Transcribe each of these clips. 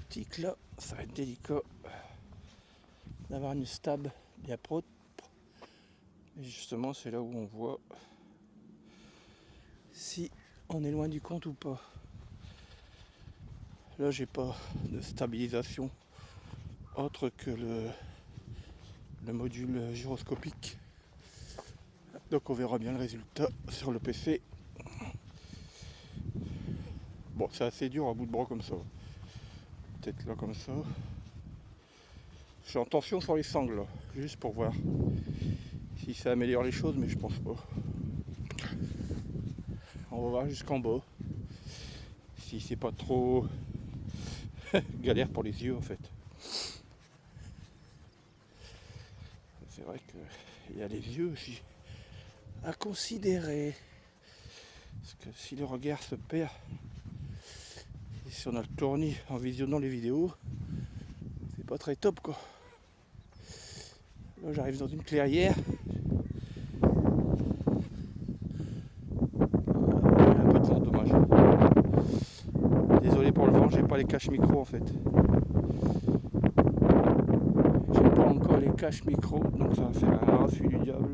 optique là, ça va être délicat d'avoir une stab bien propre. Et justement, c'est là où on voit si on est loin du compte ou pas. Là, j'ai pas de stabilisation autre que le module gyroscopique. Donc on verra bien le résultat sur le PC. Bon, c'est assez dur à bout de bras comme ça. Peut-être là comme ça. Je suis en tension sur les sangles là, juste pour voir si ça améliore les choses, mais je pense pas. On va voir jusqu'en bas. Si c'est pas trop galère pour les yeux en fait. C'est vrai qu'il y a les yeux aussi à considérer. Parce que si le regard se perd, et si on a le tournis en visionnant les vidéos, c'est pas très top quoi. Là j'arrive dans une clairière. Un peu de vent, dommage. Désolé pour le vent, j'ai pas les caches micro en fait. J'ai pas encore les caches micro, donc ça va faire un raffut du diable.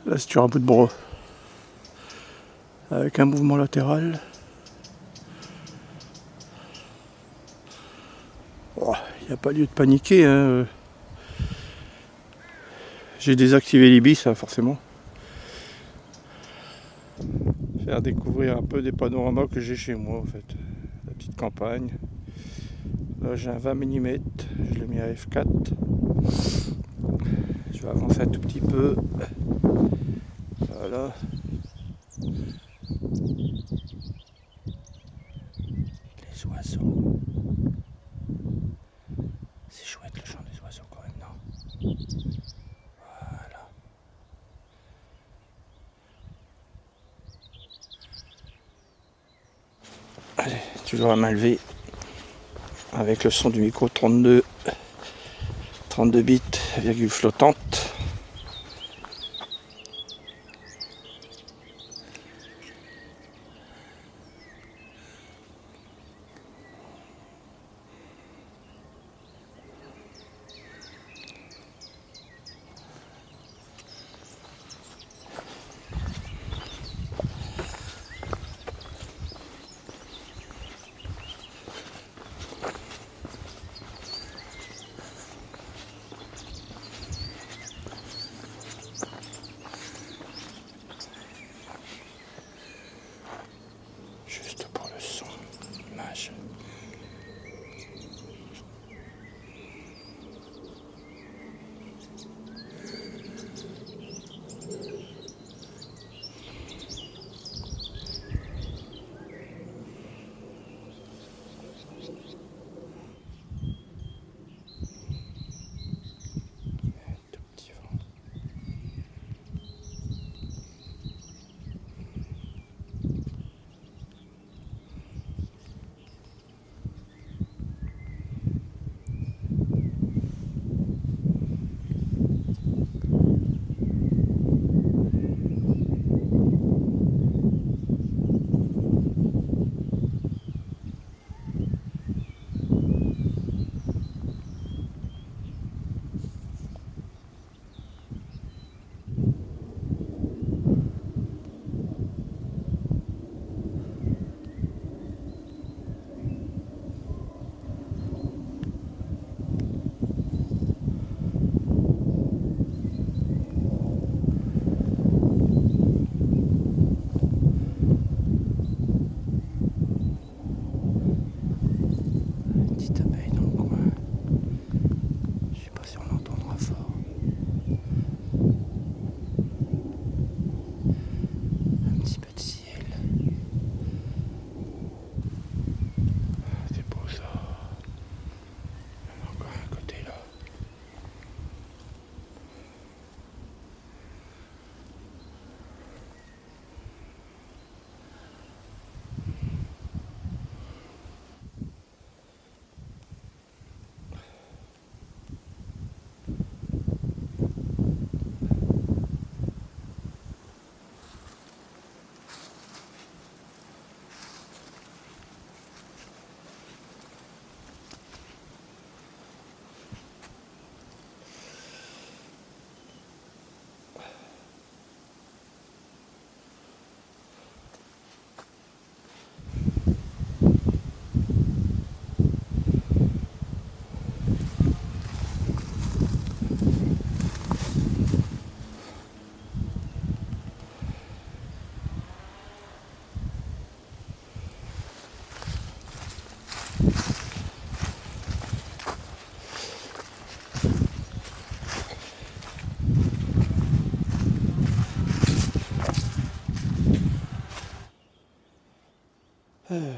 Là c'est sur un bout de bras. Avec un mouvement latéral. Il n'y a pas lieu de paniquer. Hein. J'ai désactivé l'Ibis, forcément. Faire découvrir un peu des panoramas que j'ai chez moi, en fait. La petite campagne. Là, j'ai un 20 mm. Je l'ai mis à f4. Je vais avancer un tout petit peu. Voilà. Les oiseaux. C'est chouette le chant des oiseaux quand même, non? Voilà. Allez, toujours à main levée. Avec le son du micro 32 bits, virgule flottante.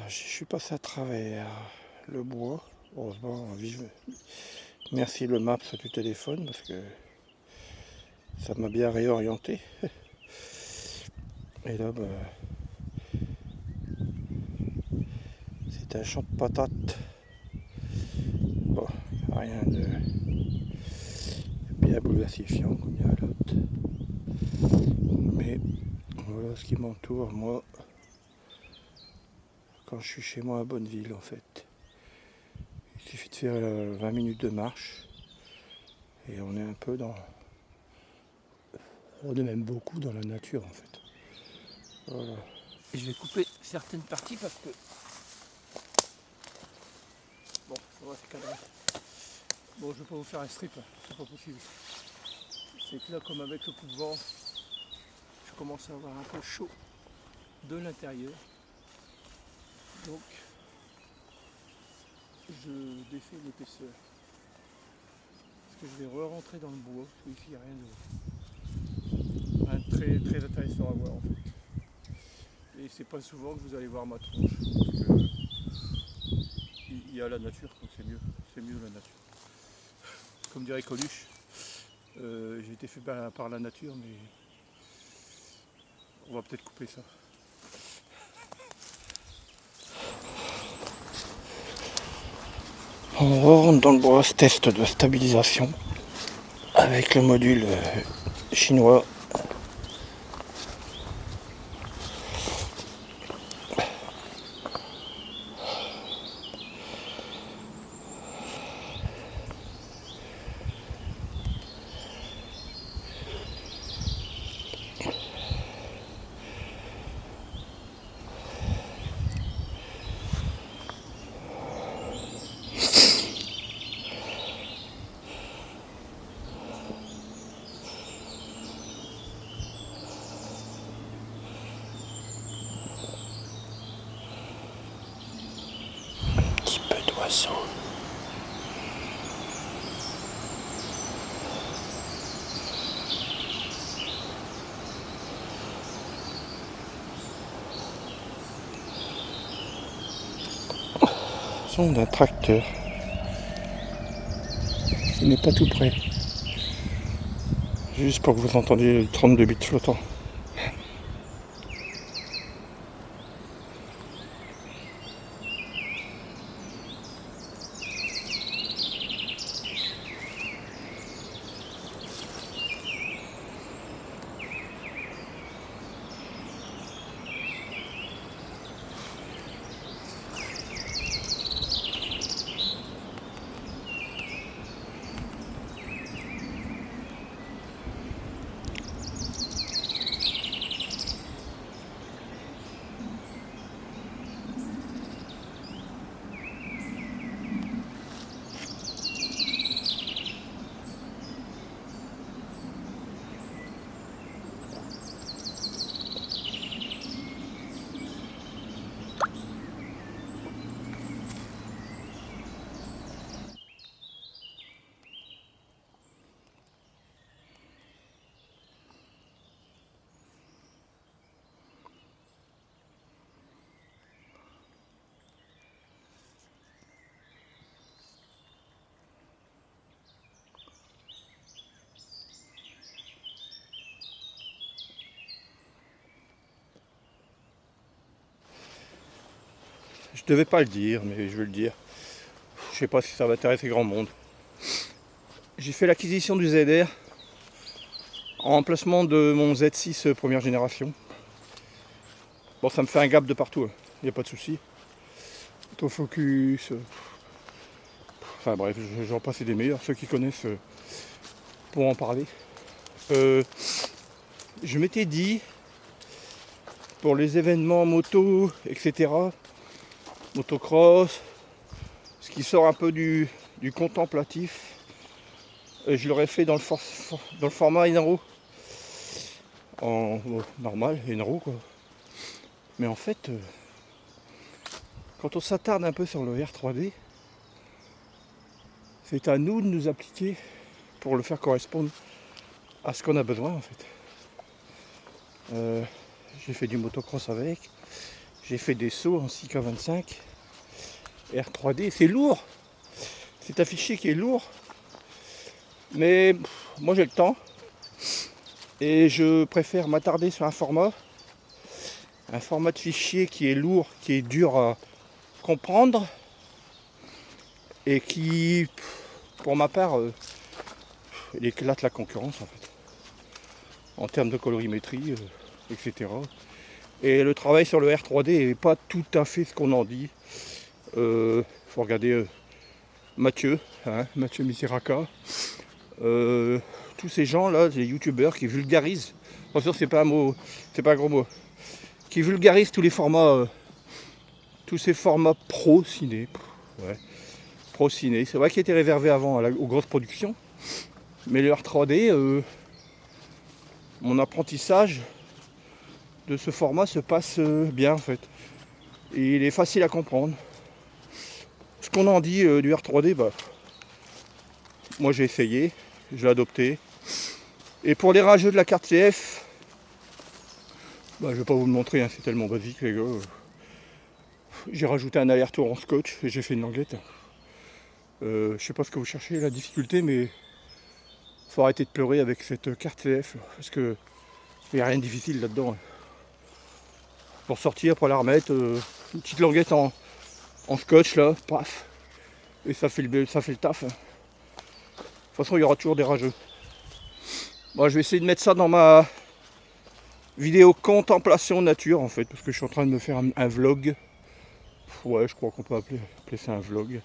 Je suis passé à travers le bois. Heureusement, merci le Maps du téléphone parce que ça m'a bien réorienté. Et là, c'est un champ de patates. Bon, rien de bien bouleversifiant comme il y a à l'autre. Mais voilà ce qui m'entoure, moi, quand je suis chez moi à Bonneville, en fait. Il suffit de faire 20 minutes de marche et on est un peu dans... On est même beaucoup dans la nature, en fait. Voilà. Et je vais couper certaines parties parce que... Bon, ça va, c'est cadré. Bon, je vais pas vous faire un strip, là. C'est pas possible. C'est que là, comme avec le coup de vent, je commence à avoir un peu chaud de l'intérieur. Donc, je défais l'épaisseur. Parce que je vais re-rentrer dans le bois, parce qu'ici, il n'y a rien de très, très intéressant à voir, en fait. Et c'est pas souvent que vous allez voir ma tronche. Parce que il y a la nature, donc c'est mieux la nature. Comme dirait Coluche, j'ai été fait par la nature, mais on va peut-être couper ça. On rentre dans le bois, ce test de stabilisation avec le module chinois. D'oiseaux. Son d'un tracteur qui n'est pas tout près. Juste pour que vous entendiez le 32 bits flottant. Je devais pas le dire, mais je vais le dire. Je sais pas si ça va intéresser grand monde. J'ai fait l'acquisition du ZR en remplacement de mon Z6 première génération. Bon, ça me fait un gap de partout, il n'y a pas de souci. Autofocus. Enfin bref, j'en passe des meilleurs. Ceux qui connaissent pourront en parler. Je m'étais dit, pour les événements moto, etc., motocross, ce qui sort un peu du contemplatif, je l'aurais fait dans le format Inro. Normal, Inro quoi. Mais en fait, quand on s'attarde un peu sur le R3D, c'est à nous de nous appliquer pour le faire correspondre à ce qu'on a besoin en fait. J'ai fait du motocross avec, J'ai fait des sauts en 6K25 R3D, c'est lourd. C'est un fichier qui est lourd. Mais moi j'ai le temps. Et je préfère m'attarder sur un format de fichier qui est lourd, qui est dur à comprendre et qui, pour ma part, il éclate la concurrence en fait, en termes de colorimétrie, etc. Et le travail sur le R3D n'est pas tout à fait ce qu'on en dit. Faut regarder Mathieu, Mathieu Misiraka, tous ces gens là, les youtubeurs qui vulgarisent, attention c'est pas un mot, c'est pas un gros mot, qui vulgarisent tous les formats, tous ces formats pro ciné. Ouais. Pro ciné, c'est vrai qu'il était réservé avant aux grosses productions, mais le R3D, mon apprentissage de ce format se passe bien en fait. Et il est facile à comprendre. Ce qu'on en dit du R3D, bah, moi j'ai essayé, je l'ai adopté. Et pour les rageux de la carte CF, bah, je vais pas vous le montrer, hein, c'est tellement basique les gars. J'ai rajouté un aller-retour en scotch et j'ai fait une languette. Je sais pas ce que vous cherchez, la difficulté, mais faut arrêter de pleurer avec cette carte CF parce que il n'y a rien de difficile là-dedans. Pour sortir, pour la remettre, une petite languette en scotch là, paf, et ça fait le taf. De toute façon, il y aura toujours des rageux. Moi, je vais essayer de mettre ça dans ma vidéo contemplation nature en fait, parce que je suis en train de me faire un vlog. Ouais, je crois qu'on peut appeler ça un vlog.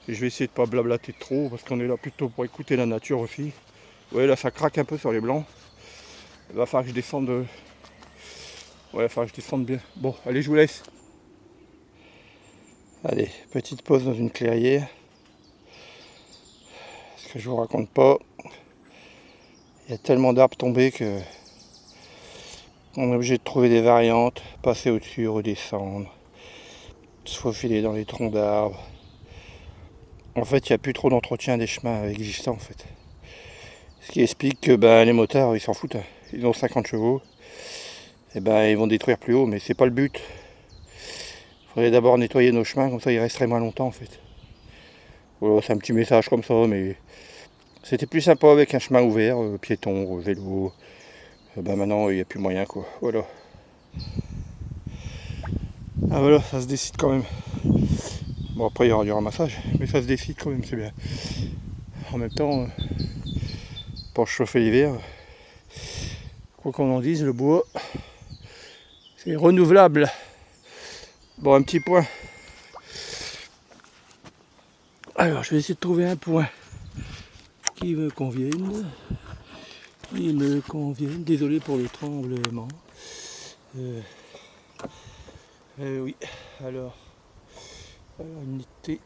Et je vais essayer de pas blablater trop, parce qu'on est là plutôt pour écouter la nature aussi. Ouais, là ça craque un peu sur les blancs. Il va falloir que je descende. Ouais, il va falloir que je descende bien. Bon, allez, je vous laisse. Allez, petite pause dans une clairière. Ce que je vous raconte pas, il y a tellement d'arbres tombés que on est obligé de trouver des variantes, passer au-dessus, redescendre, se faufiler dans les troncs d'arbres. En fait, il n'y a plus trop d'entretien des chemins existants en fait. Ce qui explique que les motards, ils s'en foutent. Ils ont 50 chevaux. Et ils vont détruire plus haut, mais c'est pas le but. Il faudrait d'abord nettoyer nos chemins, comme ça ils resteraient moins longtemps en fait. Voilà, c'est un petit message comme ça, mais c'était plus sympa avec un chemin ouvert, piéton, vélo. Maintenant il n'y a plus moyen quoi. Voilà. Ah voilà, ça se décide quand même. Bon après il y aura du ramassage, mais ça se décide quand même, c'est bien. En même temps, pour chauffer l'hiver, quoi qu'on en dise, le bois, c'est renouvelable. Bon, un petit point. Alors, je vais essayer de trouver un point qui me convienne. Désolé pour le tremblement. Oui, alors netté.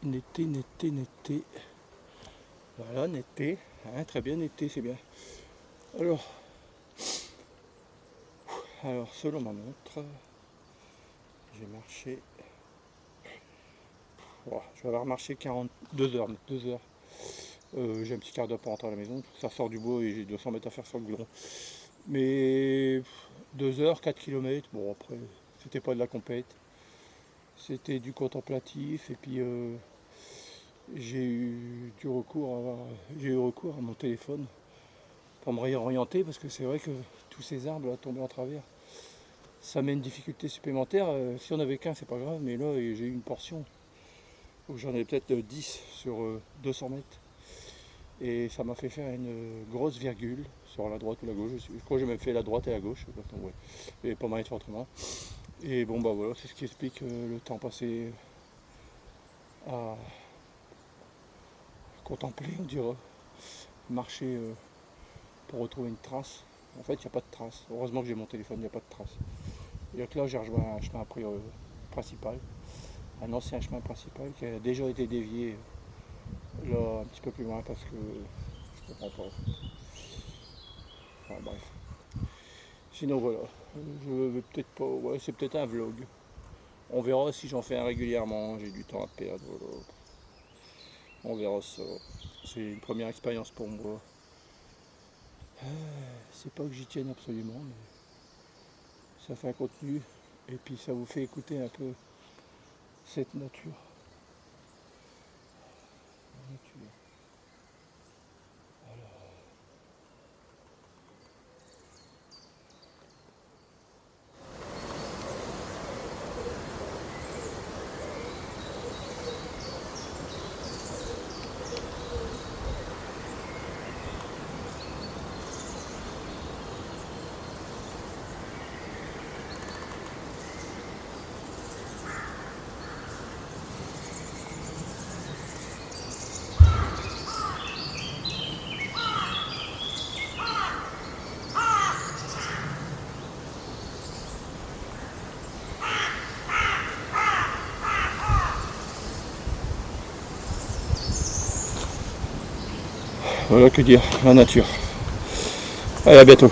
Voilà, netté. Très bien, netté, c'est bien. Alors, selon ma montre, j'ai marché. Je vais avoir marché 42 heures. 2 heures. J'ai un petit quart d'heure pour rentrer à la maison. Ça sort du bois et j'ai 200 mètres à faire sur le goudron. Mais 2 heures, 4 km. Bon, après, c'était pas de la compète. C'était du contemplatif. Et puis, j'ai eu recours à mon téléphone pour me réorienter. Parce que c'est vrai que tous ces arbres là, tombés en travers, ça met une difficulté supplémentaire. Si on avait qu'un, c'est pas grave. Mais là, j'ai eu une portion où j'en ai peut-être 10 sur 200 mètres. Et ça m'a fait faire une grosse virgule sur la droite ou la gauche. Je crois que j'ai même fait la droite et la gauche. Donc, ouais. Il n'y avait pas moyen de faire autrement. Et bon voilà, c'est ce qui explique le temps passé à contempler, on dirait. Marcher pour retrouver une trace. En fait, il n'y a pas de trace. Heureusement que j'ai mon téléphone, il n'y a pas de trace. Et donc là, j'ai rejoint un chemin principal. Un ancien chemin principal qui a déjà été dévié là un petit peu plus loin parce que je comprends pas. Enfin bref. Sinon voilà, je vais peut-être pas. Ouais, c'est peut-être un vlog. On verra si j'en fais un régulièrement, j'ai du temps à perdre. Voilà. On verra ça. C'est une première expérience pour moi. C'est pas que j'y tienne absolument, mais ça fait un contenu Et puis ça vous fait écouter un peu cette nature. La nature. Voilà que dire, la nature. Allez, à bientôt.